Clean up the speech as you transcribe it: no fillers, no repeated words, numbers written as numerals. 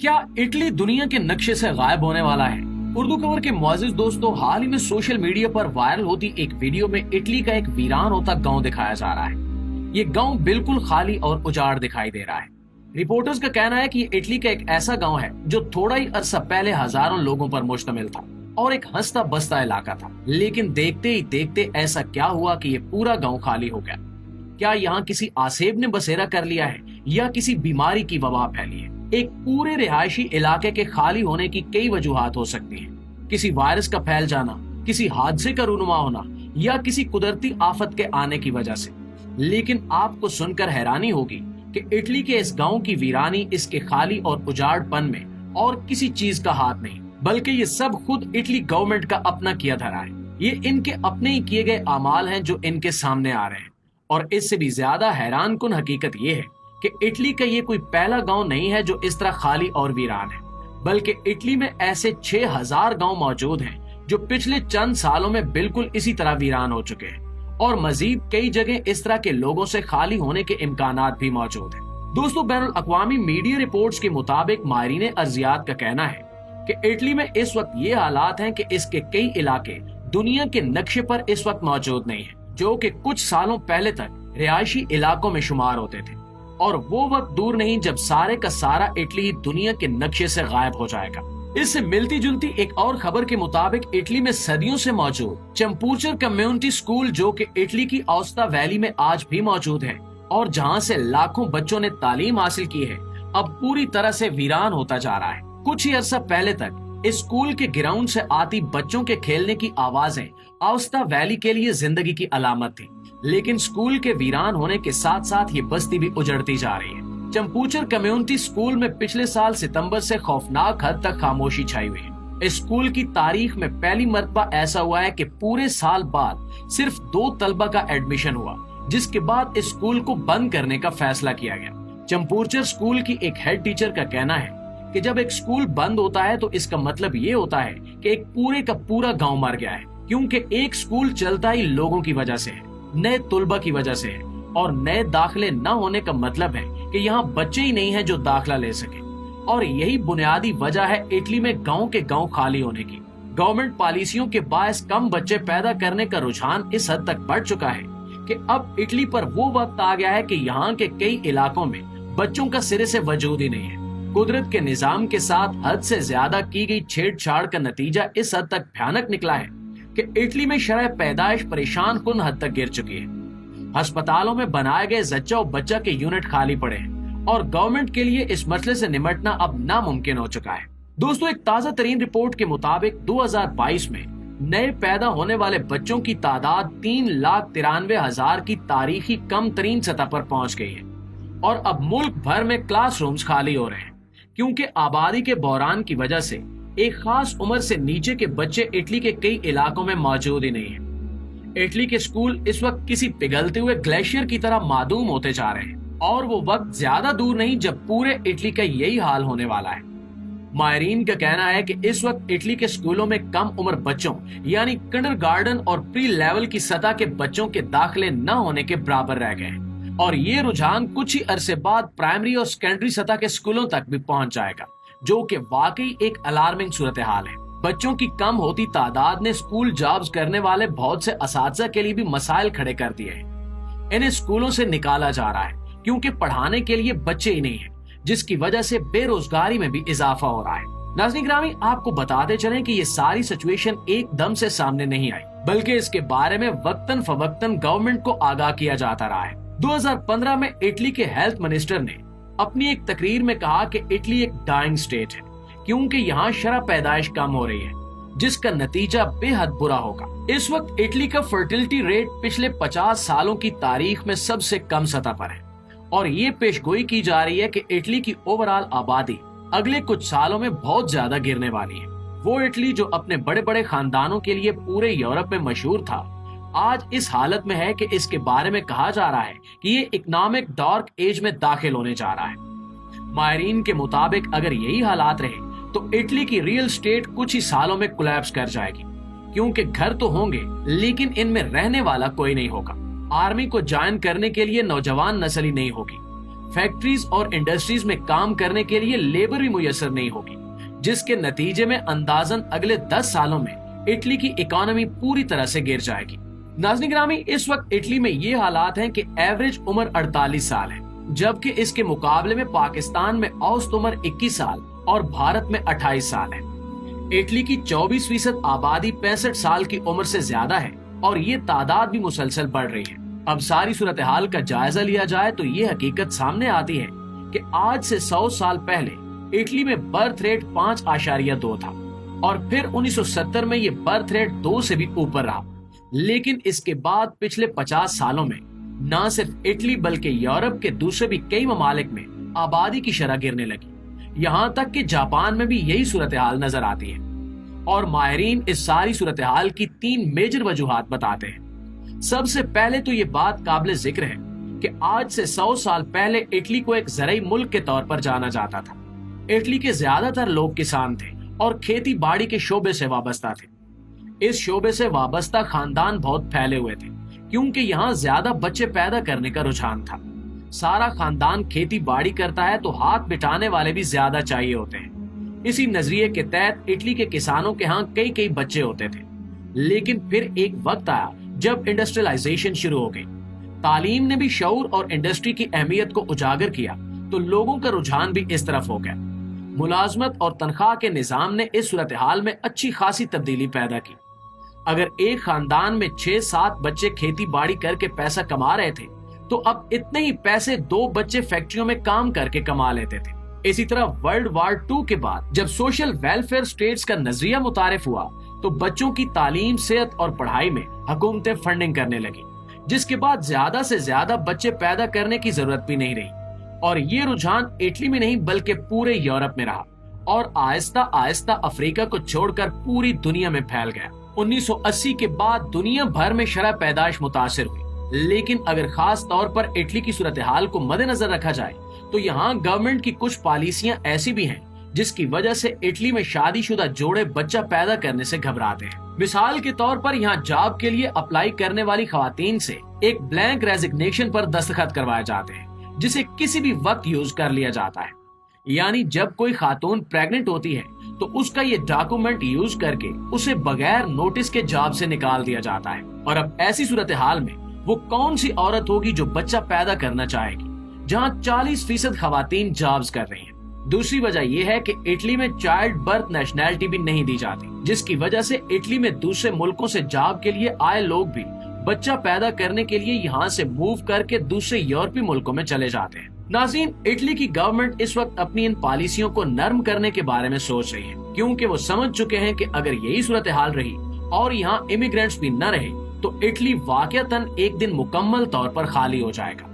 क्या इटली दुनिया के नक्शे से गायब होने वाला है? उर्दू खबर के मुआजिज दोस्तों, हाल ही में सोशल मीडिया पर वायरल होती एक वीडियो में इटली का एक वीरान होता गांव दिखाया जा रहा है। ये गांव बिल्कुल खाली और उजाड़ दिखाई दे रहा है। रिपोर्टर्स का कहना है कि ये इटली का एक ऐसा गांव है जो थोड़ा ही अरसा पहले हजारों लोगों पर मुश्तमिल था और एक हंसता बसता इलाका था। लेकिन देखते ही देखते ऐसा क्या हुआ कि ये पूरा गांव खाली हो गया। क्या यहाँ किसी आसेब ने बसेरा कर लिया है या किसी बीमारी की वबा फैली है? एक पूरे रिहायशी इलाके के खाली होने की कई वजूहात हो सकती हैं। किसी वायरस का फैल जाना, किसी हादसे का रूनुमा होना या किसी कुदरती आफत के आने की वजह से। लेकिन आपको सुनकर हैरानी होगी कि इटली के इस गांव की वीरानी, इसके खाली और उजाड़पन में और किसी चीज का हाथ नहीं, बल्कि ये सब खुद इटली गवर्नमेंट का अपना किया धरा है। ये इनके अपने ही किए गए अमाल हैं जो इनके सामने आ रहे हैं। और इससे भी ज्यादा हैरान कुन हकीकत ये है कि इटली का ये कोई पहला गांव नहीं है जो इस तरह खाली और वीरान है, बल्कि इटली में ऐसे 6000 गांव मौजूद हैं जो पिछले चंद सालों में बिल्कुल इसी तरह वीरान हो चुके हैं। और मजीद कई जगह इस तरह के लोगों से खाली होने के इम्कानात भी मौजूद हैं। दोस्तों, बैनुल अक़वामी मीडिया रिपोर्ट्स के मुताबिक माहिरीन अर्जियात का कहना है कि इटली में इस वक्त ये हालात हैं कि इसके कई इलाके दुनिया के नक्शे पर इस वक्त मौजूद नहीं है, जो कि कुछ सालों पहले तक रिहायशी इलाकों में शुमार होते थे। और वो वक्त दूर नहीं जब सारे का सारा इटली दुनिया के नक्शे से गायब हो जाएगा। इससे मिलती जुलती एक और खबर के मुताबिक इटली में सदियों से मौजूद चंपूचर कम्युनिटी स्कूल, जो कि इटली की औस्ता वैली में आज भी मौजूद है और जहां से लाखों बच्चों ने तालीम हासिल की है, अब पूरी तरह से वीरान होता जा रहा है। कुछ ही अरसा पहले तक इस स्कूल के ग्राउंड से आती बच्चों के खेलने की आवाजें औस्ता वैली के लिए जिंदगी की अलामत थी। लेकिन स्कूल के वीरान होने के साथ साथ ये बस्ती भी उजड़ती जा रही है। चंपूचर कम्युनिटी स्कूल में पिछले साल सितंबर से खौफनाक हद तक खामोशी छाई हुई है। इस स्कूल की तारीख में पहली मर्तबा ऐसा हुआ है कि पूरे साल बाद सिर्फ 2 तलबा का एडमिशन हुआ, जिसके बाद इस स्कूल को बंद करने का फैसला किया गया। चंपूचर स्कूल की एक हेड टीचर का कहना है कि जब एक स्कूल बंद होता है तो इसका मतलब ये होता है कि एक पूरे का पूरा गांव मर गया है, क्योंकि एक स्कूल चलता ही लोगों की वजह से है, नए तुलबा की वजह से है। और नए दाखिले न होने का मतलब है कि यहाँ बच्चे ही नहीं हैं जो दाखिला ले सके। और यही बुनियादी वजह है इटली में गांव के गांव खाली होने की। गवर्नमेंट पॉलिसियों के बायस कम बच्चे पैदा करने का रुझान इस हद तक बढ़ चुका है कि अब इटली पर वो वक्त आ गया है कि यहाँ के कई इलाकों में बच्चों का सिरे से वजूद ही नहीं है। कुदरत के निजाम के साथ हद से ज्यादा की गई छेड़छाड़ का नतीजा इस हद तक भयानक निकला है कि इटली में शरह पैदाइश परेशान कुन हद तक गिर चुकी है। अस्पतालों में बनाए गए जच्चा और बच्चा के यूनिट खाली पड़े हैं और गवर्नमेंट के लिए इस मसले से निपटना अब नामुमकिन हो चुका है। दोस्तों, एक ताजा तरीन रिपोर्ट के मुताबिक 2022 में नए पैदा होने वाले बच्चों की तादाद 3,93,000 की तारीखी कम तरीन सतह पर पहुंच गई है। और अब मुल्क भर में क्लासरूम्स खाली हो रहे हैं, क्योंकि आबादी के बहरान की वजह से एक खास उम्र से नीचे के बच्चे इटली के कई इलाकों में मौजूद ही नहीं है। इटली के स्कूल इस वक्त किसी पिघलते हुए ग्लेशियर की तरह मादूम होते जा रहे हैं और वो वक्त ज्यादा दूर नहीं जब पूरे इटली का यही हाल होने वाला है। माहिरीन का कहना है कि इस वक्त इटली के स्कूलों में कम उम्र बच्चों यानी किंडरगार्टन और प्री लेवल की सतह के बच्चों के दाखिले न होने के बराबर रह गए हैं। और ये रुझान कुछ ही अरसे बाद प्राइमरी और सेकेंडरी सतह के स्कूलों तक भी पहुंच जाएगा, जो कि वाकई एक अलार्मिंग सूरत हाल है। बच्चों की कम होती तादाद ने स्कूल जॉब्स करने वाले बहुत से असातिज़ा के लिए भी मसाइल खड़े कर दिए हैं। इन्हें स्कूलों से निकाला जा रहा है क्योंकि पढ़ाने के लिए बच्चे ही नहीं है, जिसकी वजह से बेरोजगारी में भी इजाफा हो रहा है। नाज़रीन गिरामी, आपको बताते चलें कि ये सारी सिचुएशन एकदम से सामने नहीं आई, बल्कि इसके बारे में वक्तन फवक्तन गवर्नमेंट को आगाह किया जाता रहा है। 2015 में इटली के हेल्थ मिनिस्टर ने अपनी एक तकरीर में कहा कि इटली एक डाइंग स्टेट है, क्योंकि यहाँ शरह पैदाइश कम हो रही है, जिसका नतीजा बेहद बुरा होगा। इस वक्त इटली का फर्टिलिटी रेट पिछले 50 सालों की तारीख में सबसे कम सतह पर है और ये पेशगोई की जा रही है कि इटली की ओवरऑल आबादी अगले कुछ सालों में बहुत ज्यादा गिरने वाली है। वो इटली जो अपने बड़े बड़े खानदानों के लिए पूरे यूरोप में मशहूर था, आज इस हालत में है कि इसके बारे में कहा जा रहा है कि ये इकोनॉमिक डार्क एज में दाखिल होने जा रहा है। माहिरीन के मुताबिक अगर यही हालात रहे तो इटली की रियल स्टेट कुछ ही सालों में कोलैप्स कर जाएगी, क्योंकि घर तो होंगे लेकिन इनमें रहने वाला कोई नहीं होगा। आर्मी को ज्वाइन करने के लिए नौजवान नस्ल ही नहीं होगी। फैक्ट्रीज और इंडस्ट्रीज में काम करने के लिए लेबर भी मुयसर नहीं होगी, जिसके नतीजे में अंदाजन अगले 10 सालों में इटली की इकोनॉमी पूरी तरह से गिर जाएगी। नाज़रीन गिरामी, इस वक्त इटली में ये हालात हैं कि एवरेज उम्र 48 साल है, जबकि इसके मुकाबले में पाकिस्तान में औसत उम्र 21 साल और भारत में 28 साल है। इटली की 24% आबादी 65 साल की उम्र से ज्यादा है और ये तादाद भी मुसलसल बढ़ रही है। अब सारी सूरत हाल का जायजा लिया जाए तो ये हकीकत सामने आती है कि आज से 100 साल पहले इटली में बर्थ रेट 5.2 था और फिर 1970 में ये बर्थ रेट 2 से भी ऊपर रहा। लेकिन इसके बाद पिछले 50 सालों में न सिर्फ इटली बल्कि यूरोप के दूसरे भी कई ममालिक में आबादी की शरह गिरने लगी। यहाँ तक कि जापान में भी यही सूरत हाल नजर आती है और माहिरीन इस सारी सूरत हाल की 3 मेजर वजूहात बताते हैं। सबसे पहले तो ये बात काबिल जिक्र है कि आज से 100 साल पहले इटली को एक ज़राई मुल्क के तौर पर जाना जाता था। इटली के ज्यादातर लोग किसान थे और खेती बाड़ी के शोबे से वाबस्ता थे। इस शोबे से वाबस्ता खानदान बहुत फैले हुए थे क्योंकि यहाँ ज्यादा बच्चे पैदा करने का रुझान था। सारा खानदान खेती बाड़ी करता है तो हाथ बिठाने वाले भी ज्यादा चाहिए होते हैं। इसी नजरिए के तहत इटली के किसानों के यहाँ कई बच्चे होते थे। लेकिन फिर एक वक्त आया जब इंडस्ट्रियलाइजेशन शुरू हो गई। तालीम ने भी शऊर और इंडस्ट्री की अहमियत को उजागर किया तो लोगों का रुझान भी इस तरफ हो गया। मुलाजमत और तनख्वाह के निजाम ने इस सूरत हाल में अच्छी खासी तब्दीली पैदा की। अगर एक खानदान में 6-7 बच्चे खेती बाड़ी करके पैसा कमा रहे थे तो अब इतने ही पैसे 2 बच्चे फैक्ट्रियों में काम करके कमा लेते थे। इसी तरह वर्ल्ड वार 2 के बाद जब सोशल वेलफेयर स्टेट्स का नजरिया मुतारिफ हुआ तो बच्चों की तालीम, सेहत और पढ़ाई में हुकूमतें फंडिंग करने लगी, जिसके बाद ज्यादा से ज्यादा बच्चे पैदा करने की जरूरत भी नहीं रही। और ये रुझान इटली में नहीं बल्कि पूरे यूरोप में रहा और आहिस्ता आहिस्ता अफ्रीका को छोड़कर पूरी दुनिया में फैल गया। 1980 के बाद दुनिया भर में शरह पैदाइश मुतासिर हुई। लेकिन अगर खास तौर पर इटली की सूरत हाल को मद्देनजर रखा जाए तो यहाँ गवर्नमेंट की कुछ पॉलिसियां ऐसी भी हैं जिसकी वजह से इटली में शादीशुदा जोड़े बच्चा पैदा करने से घबराते हैं। मिसाल के तौर पर यहाँ जॉब के लिए अप्लाई करने वाली खवातीन से एक ब्लैंक रेजिग्नेशन पर दस्तखत करवाए जाते हैं, जिसे किसी भी वक्त यूज कर लिया जाता है। यानी जब कोई खातून प्रेग्नेंट होती है तो उसका ये डॉक्यूमेंट यूज करके उसे बगैर नोटिस के जॉब से निकाल दिया जाता है। और अब ऐसी सूरत हाल में वो कौन सी औरत होगी जो बच्चा पैदा करना चाहेगी, जहाँ 40% खवातीन जॉब्स कर रही हैं। दूसरी वजह यह है कि इटली में चाइल्ड बर्थ नेशनैलिटी भी नहीं दी जाती, जिसकी वजह से इटली में दूसरे मुल्कों से जॉब के लिए आए लोग भी बच्चा पैदा करने के लिए यहाँ से मूव करके दूसरे यूरोपीय मुल्कों में चले जाते हैं। नाज़रीन, इटली की गवर्नमेंट इस वक्त अपनी इन पॉलिसियों को नर्म करने के बारे में सोच रही है, क्योंकि वो समझ चुके हैं कि अगर यही सूरत हाल रही और यहाँ इमिग्रेंट्स भी न रहे तो इटली वाकईतन एक दिन मुकम्मल तौर पर खाली हो जाएगा।